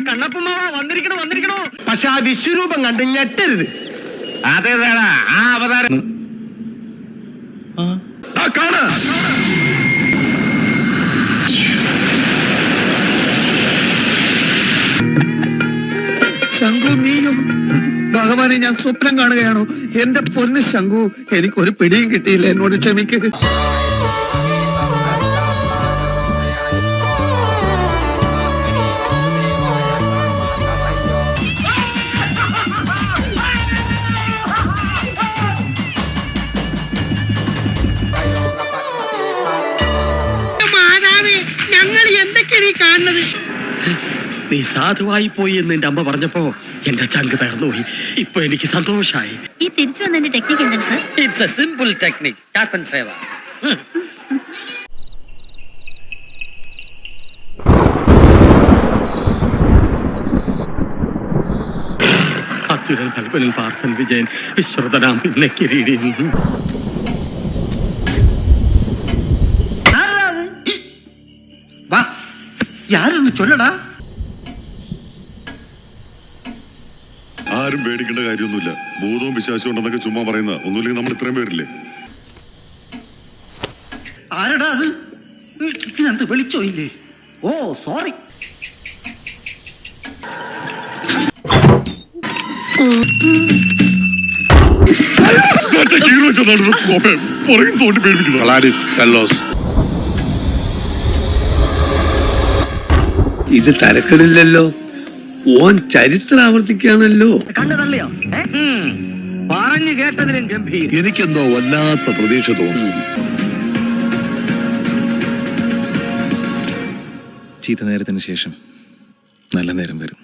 കണ്ണപ്പമാവാ വന്നിരിക്കണോ വന്നിരിക്കണോ. പക്ഷെ ആ വിശ്വരൂപം കണ്ട് ഞെട്ടരുത്. അതേതാടാ ആ അവതാരം? ശംഖു, നീയും? ഭഗവാനെ, ഞാൻ സ്വപ്നം കാണുകയാണോ? എന്റെ പൊന്ന് ശംഖു, എനിക്കൊരു പിടിയും കിട്ടിയില്ല, എന്നോട് ക്ഷമിക്ക്. ഞങ്ങൾ എന്തൊക്കെയാണ് ഈ കാണുന്നത്? നീ സാധുവായി പോയി എന്ന് എന്റെ അമ്മ പറഞ്ഞപ്പോ എന്റെ ചങ്ക് തകർന്നുപോയി. ഇപ്പൊ എനിക്ക് സന്തോഷായി. ഈ തിരിച്ചു വന്നതിന്റെ ടെക്നിക് എന്താണ് sir? It's a simple technique. Tap and save. അത്യുരൻ ഫൽഗുനൻ പാർത്ഥൻ വിജയൻ വിശ്രുതനാം പിന്നെ കിരീടീൻ. യാരൊന്ന് ചൊല്ലടാ. ആരും പേടിക്കേണ്ട കാര്യമൊന്നുമില്ല. ഭൂതവും വിശ്വാസവും ഉണ്ടെന്നൊക്കെ ചുമ്മാ പറയുന്ന ഒന്നുമില്ലെങ്കിൽ നമ്മൾ ഇത്രയും പേരില്ലേ. ആരടാ അത്? ഇതിനകത്ത് വിളിച്ചോ ഇല്ലേ? ഓ സോറി. ഇത് തരക്കടില്ലല്ലോ. ഓൻ ചരിത്രം ആവർത്തിക്കാണല്ലോ. കണ്ണു തള്ളിയോ? പറഞ്ഞു കേട്ടതിലും ഗംഭീരം. എനിക്കെന്തോ വല്ലാത്ത പ്രതീക്ഷ തോന്നുന്നു. ചീത്ത നേരത്തിന് ശേഷം നല്ല നേരം വരും.